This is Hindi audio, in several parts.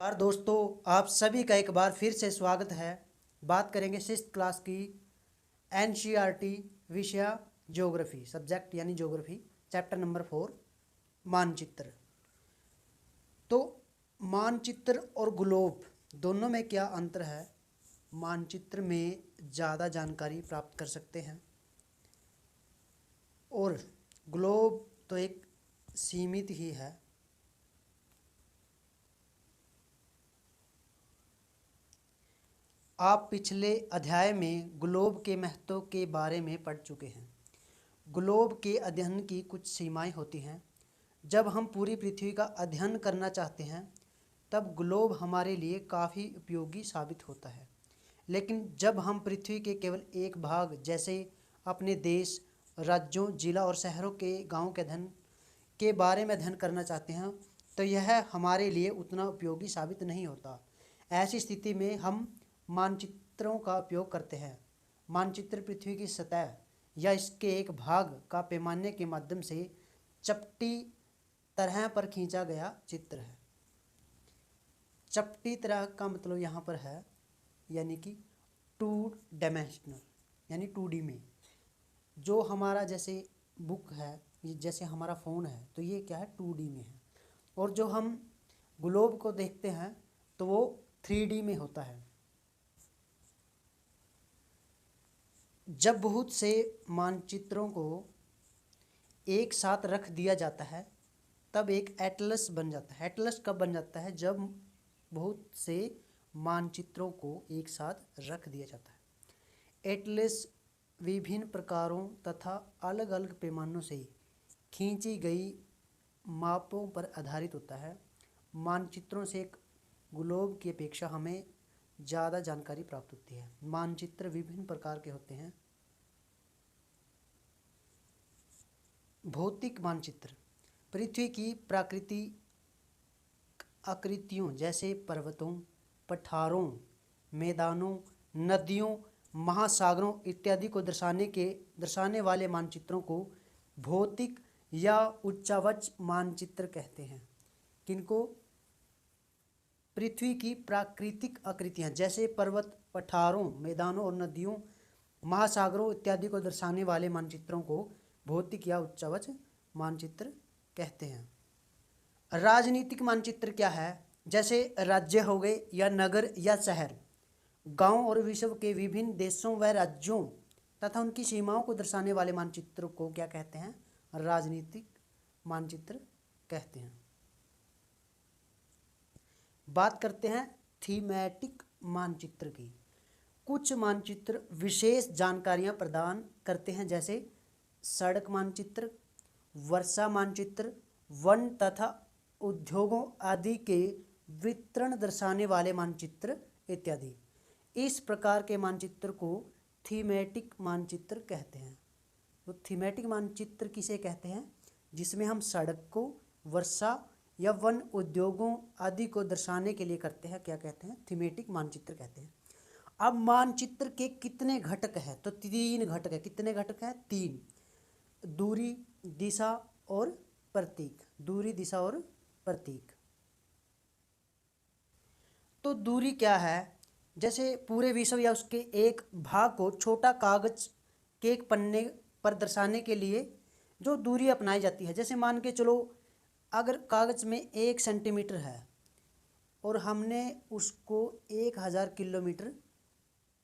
और दोस्तों, आप सभी का एक बार फिर से स्वागत है। बात करेंगे 6th क्लास की एनसीईआरटी विषय ज्योग्राफी सब्जेक्ट यानी ज्योग्राफी चैप्टर नंबर 4 मानचित्र। तो मानचित्र और ग्लोब दोनों में क्या अंतर है? मानचित्र में ज़्यादा जानकारी प्राप्त कर सकते हैं और ग्लोब तो एक सीमित ही है। आप पिछले अध्याय में ग्लोब के महत्व के बारे में पढ़ चुके हैं। ग्लोब के अध्ययन की कुछ सीमाएं होती हैं। जब हम पूरी पृथ्वी का अध्ययन करना चाहते हैं तब ग्लोब हमारे लिए काफ़ी उपयोगी साबित होता है। लेकिन जब हम पृथ्वी के केवल एक भाग जैसे अपने देश, राज्यों, जिला और शहरों के गांव के अध्ययन के बारे में अध्ययन करना चाहते हैं तो यह हमारे लिए उतना उपयोगी साबित नहीं होता। ऐसी स्थिति में हम मानचित्रों का उपयोग करते हैं। मानचित्र पृथ्वी की सतह या इसके एक भाग का पैमाने के माध्यम से चपटी तरह पर खींचा गया चित्र है। चपटी तरह का मतलब यहाँ पर है यानी कि 2 डायमेंशनल यानी 2D में। जो हमारा जैसे बुक है, जैसे हमारा फ़ोन है, तो ये क्या है 2D में है। और जो हम ग्लोब को देखते हैं तो वो 3D में होता है। जब बहुत से मानचित्रों को एक साथ रख दिया जाता है तब एक एटलस बन जाता है। एटलस कब बन जाता है? जब बहुत से मानचित्रों को एक साथ रख दिया जाता है। एटलस विभिन्न प्रकारों तथा अलग अलग पैमानों से खींची गई मापों पर आधारित होता है। मानचित्रों से एक ग्लोब की अपेक्षा हमें ज़्यादा जानकारी प्राप्त होती है। मानचित्र विभिन्न प्रकार के होते हैं। भौतिक मानचित्र पृथ्वी की प्राकृतिक आकृतियों जैसे पर्वतों, पठारों, मैदानों, नदियों, महासागरों इत्यादि को दर्शाने वाले मानचित्रों को भौतिक या उच्चावच मानचित्र कहते हैं। किनको? पृथ्वी की प्राकृतिक आकृतियाँ जैसे पर्वत, पठारों, मैदानों और नदियों, महासागरों इत्यादि को दर्शाने वाले मानचित्रों को भौतिक या उच्चावच मानचित्र कहते हैं। राजनीतिक मानचित्र क्या है? जैसे राज्य हो गए या नगर या शहर, गांव और विश्व के विभिन्न देशों व राज्यों तथा उनकी सीमाओं को दर्शाने वाले मानचित्र को क्या कहते हैं? राजनीतिक मानचित्र कहते हैं। बात करते हैं थीमेटिक मानचित्र की। कुछ मानचित्र विशेष जानकारियां प्रदान करते हैं जैसे सड़क मानचित्र, वर्षा मानचित्र, वन तथा उद्योगों आदि के वितरण दर्शाने वाले मानचित्र इत्यादि। इस प्रकार के मानचित्र को थीमेटिक मानचित्र कहते हैं। तो थीमेटिक मानचित्र किसे कहते हैं? जिसमें हम सड़क को, वर्षा या वन उद्योगों आदि को दर्शाने के लिए करते हैं, क्या कहते हैं? थीमेटिक मानचित्र कहते हैं। अब मानचित्र के कितने घटक हैं? तो 3 घटक है। कितने घटक हैं? 3। दूरी, दिशा और प्रतीक। दूरी, दिशा और प्रतीक। तो दूरी क्या है? जैसे पूरे विश्व या उसके एक भाग को छोटा कागज के एक पन्ने पर दर्शाने के लिए जो दूरी अपनाई जाती है, जैसे मान के चलो अगर कागज में 1 सेंटीमीटर है और हमने उसको 1000 किलोमीटर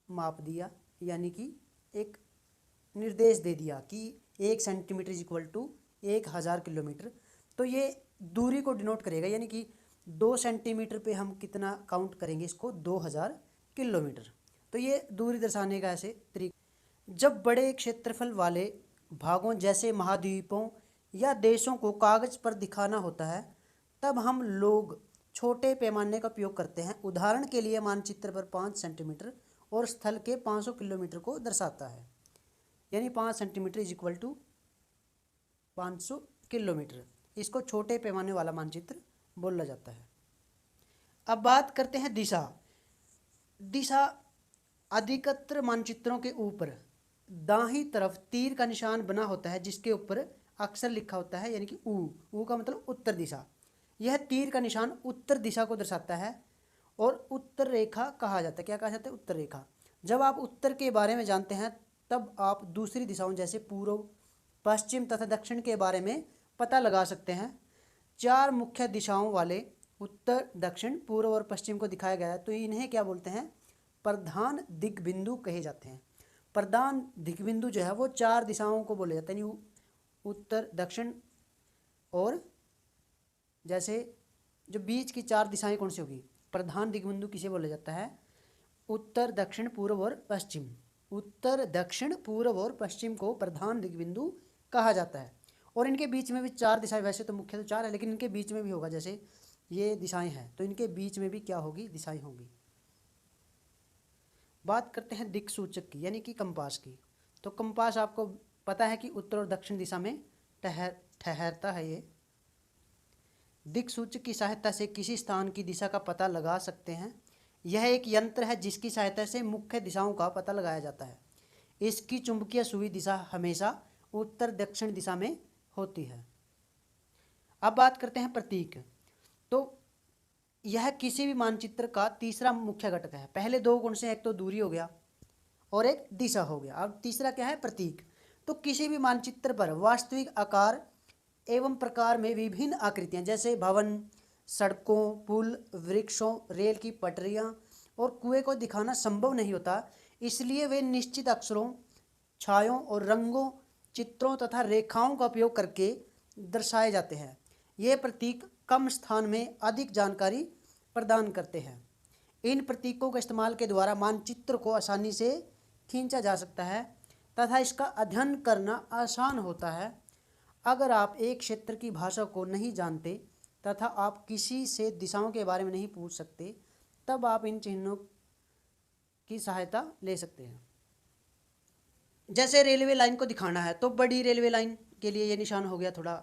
माप दिया, यानी कि एक निर्देश दे दिया कि 1 centimetre is equal to 1000 kilometre, तो ये दूरी को डिनोट करेगा। यानी कि 2 सेंटीमीटर पे हम कितना काउंट करेंगे इसको? 2000 किलोमीटर। तो ये दूरी दर्शाने का ऐसे तरीका। जब बड़े क्षेत्रफल वाले भागों जैसे महाद्वीपों या देशों को कागज पर दिखाना होता है तब हम लोग छोटे पैमाने का उपयोग करते हैं। उदाहरण के लिए मानचित्र पर 5 सेंटीमीटर और स्थल के 500 किलोमीटर को दर्शाता है, यानी 5 centimetre is equal to 500 kilometre. इसको छोटे पैमाने वाला मानचित्र बोला जाता है। अब बात करते हैं दिशा। दिशा अधिकतर मानचित्रों के ऊपर दाहिनी तरफ तीर का निशान बना होता है जिसके ऊपर अक्षर लिखा होता है, यानी कि ऊ। ऊ का मतलब उत्तर दिशा। यह तीर का निशान उत्तर दिशा को दर्शाता है और उत्तर रेखा कहा जाता है। क्या कहा जाता है? उत्तर रेखा। जब आप उत्तर के बारे में जानते हैं तब आप दूसरी दिशाओं जैसे पूर्व, पश्चिम तथा दक्षिण के बारे में पता लगा सकते हैं। 4 मुख्य दिशाओं वाले उत्तर, दक्षिण, पूर्व और पश्चिम को दिखाया गया है, तो इन्हें क्या बोलते हैं? प्रधान दिग्बिंदु कहे जाते हैं। प्रधान दिग्बिंदु जो है वो 4 दिशाओं को बोले जाते हैं, उत्तर, दक्षिण और जैसे जो बीच की 4 दिशाएं कौन सी होगी? प्रधान दिग्बिंदु किसे बोला जाता है? उत्तर, दक्षिण, पूर्व और पश्चिम। उत्तर, दक्षिण, पूर्व और पश्चिम को प्रधान दिग्बिंदु कहा जाता है। और इनके बीच में भी 4 दिशाएं, वैसे तो मुख्य तो 4 है लेकिन इनके बीच में भी होगा, जैसे ये दिशाएं हैं तो इनके बीच में भी क्या होगी? दिशाएं होगी। बात करते हैं दिक्सूचक की, यानी कि कंपास की। तो कंपास आपको पता है कि उत्तर और दक्षिण दिशा में ठहरता है। ये दिक्सूचक की सहायता से किसी स्थान की दिशा का पता लगा सकते हैं। यह एक यंत्र है जिसकी सहायता से मुख्य दिशाओं का पता लगाया जाता है। इसकी चुंबकीय सुई दिशा हमेशा उत्तर दक्षिण दिशा में होती है। अब बात करते हैं प्रतीक। तो यह किसी भी मानचित्र का तीसरा मुख्य घटक है। पहले 2 कौन से? एक तो दूरी हो गया और एक दिशा हो गया। अब तीसरा क्या है? प्रतीक। तो किसी भी मानचित्र पर वास्तविक आकार एवं प्रकार में विभिन्न आकृतियां जैसे भवन, सड़कों, पुल, वृक्षों, रेल की पटरियां और कुएं को दिखाना संभव नहीं होता, इसलिए वे निश्चित अक्षरों, छायों और रंगों, चित्रों तथा रेखाओं का उपयोग करके दर्शाए जाते हैं। ये प्रतीक कम स्थान में अधिक जानकारी प्रदान करते हैं। इन प्रतीकों के इस्तेमाल के द्वारा मानचित्र को आसानी से खींचा जा सकता है तथा इसका अध्ययन करना आसान होता है। अगर आप एक क्षेत्र की भाषा को नहीं जानते तथा आप किसी से दिशाओं के बारे में नहीं पूछ सकते, तब आप इन चिन्हों की सहायता ले सकते हैं। जैसे रेलवे लाइन को दिखाना है तो बड़ी रेलवे लाइन के लिए ये निशान हो गया थोड़ा,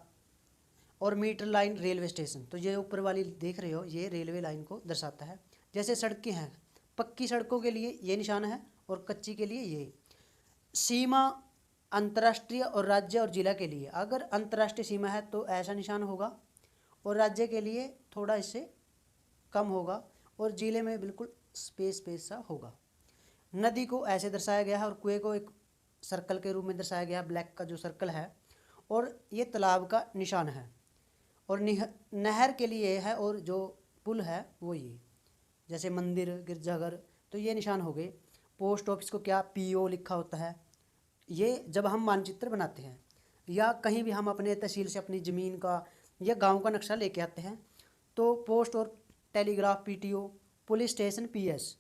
और मीटर लाइन रेलवे स्टेशन, तो ये ऊपर वाली देख रहे हो ये रेलवे लाइन को दर्शाता है। जैसे सड़कें हैं, पक्की सड़कों के लिए ये निशान है और कच्ची के लिए ये। सीमा अंतर्राष्ट्रीय और राज्य और जिला के लिए, अगर अंतर्राष्ट्रीय सीमा है तो ऐसा निशान होगा और राज्य के लिए थोड़ा इससे कम होगा और जिले में बिल्कुल स्पेस सा होगा। नदी को ऐसे दर्शाया गया है और कुएं को एक सर्कल के रूप में दर्शाया गया है, ब्लैक का जो सर्कल है, और ये तालाब का निशान है। और नहर के लिए है और जो पुल है वो ये, जैसे मंदिर, गिरजाघर, तो ये निशान हो गए। पोस्ट ऑफिस को क्या पीओ लिखा होता है। ये जब हम मानचित्र बनाते हैं या कहीं भी हम अपने तहसील से अपनी ज़मीन का या गांव का नक्शा लेके आते हैं तो पोस्ट और telegraph PTO, police station PS,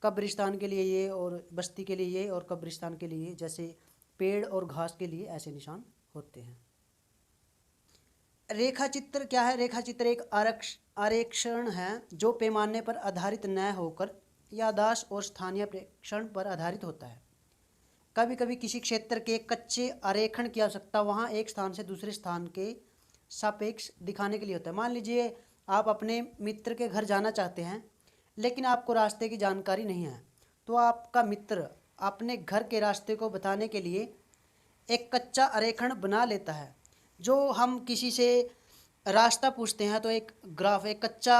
कब्रिस्तान के लिए ये और बस्ती के लिए ये और कब्रिस्तान के लिए जैसे पेड़ और घास के लिए ऐसे निशान होते हैं। रेखा चित्र क्या है? रेखा चित्र एक आरेखण है जो पैमाने पर आधारित न होकर याददाश्त और स्थानीय प्रेक्षण पर आधारित होता है। कभी कभी किसी क्षेत्र के कच्चे आरेखण की आवश्यकता वहाँ एक स्थान से दूसरे स्थान के सापेक्ष दिखाने के लिए होता है। मान लीजिए आप अपने मित्र के घर जाना चाहते हैं लेकिन आपको रास्ते की जानकारी नहीं है, तो आपका मित्र अपने घर के रास्ते को बताने के लिए एक कच्चा आरेखण बना लेता है। जो हम किसी से रास्ता पूछते हैं तो एक ग्राफ, एक कच्चा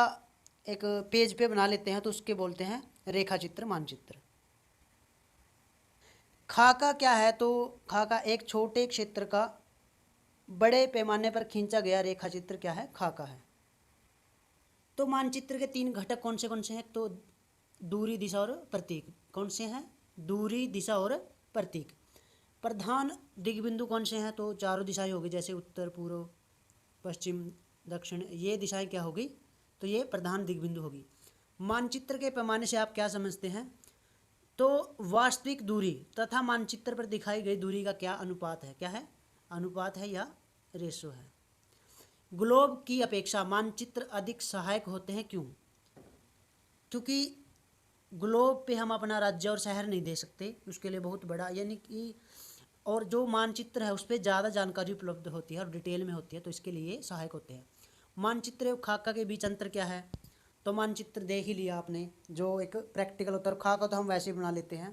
एक पेज पे बना लेते हैं तो उसके बोलते हैं रेखा चित्र, मानचित्र। खाका क्या है? तो खाका एक छोटे क्षेत्र का बड़े पैमाने पर खींचा गया रेखा चित्र क्या है? खाका है। तो मानचित्र के 3 घटक कौन से हैं? तो दूरी, दिशा और प्रतीक। कौन से हैं? दूरी, दिशा और प्रतीक। प्रधान दिग्बिंदु कौन से हैं? तो 4 दिशाएं होगी, जैसे उत्तर, पूर्व, पश्चिम, दक्षिण, ये दिशाएं क्या होगी? तो ये प्रधान दिग्बिंदु होगी। मानचित्र के पैमाने से आप क्या समझते हैं? तो वास्तविक दूरी तथा मानचित्र पर दिखाई गई दूरी का क्या अनुपात है? क्या है? अनुपात है या रेशो है। ग्लोब की अपेक्षा मानचित्र अधिक सहायक होते हैं, क्यों? क्योंकि ग्लोब पे हम अपना राज्य और शहर नहीं दे सकते, उसके लिए बहुत बड़ा, यानी कि, और जो मानचित्र है उस पर ज़्यादा जानकारी उपलब्ध होती है और डिटेल में होती है, तो इसके लिए सहायक होते हैं। मानचित्र और खाका के बीच अंतर क्या है? तो मानचित्र देख ही लिया आपने, जो एक प्रैक्टिकल होता है, और खाका तो हम वैसे ही बना लेते हैं।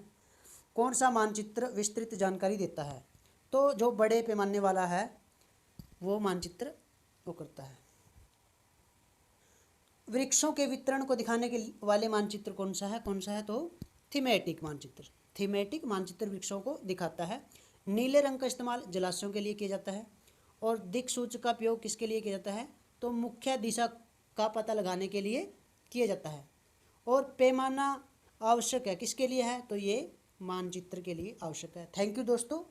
कौन सा मानचित्र विस्तृत जानकारी देता है? तो जो बड़े पैमाने वाला है वो मानचित्र वो करता है। वृक्षों के वितरण को दिखाने के वाले मानचित्र कौन सा है तो थीमेटिक मानचित्र। थीमेटिक मानचित्र वृक्षों को दिखाता है। नीले रंग का इस्तेमाल जलाशयों के लिए किया जाता है। और दिक्सूचक का उपयोग किसके लिए किया जाता है तो मुख्य दिशा का पता लगाने के लिए किया जाता है। और पैमाना आवश्यक है, किसके लिए है तो ये मानचित्र के लिए आवश्यक है। थैंक यू दोस्तों।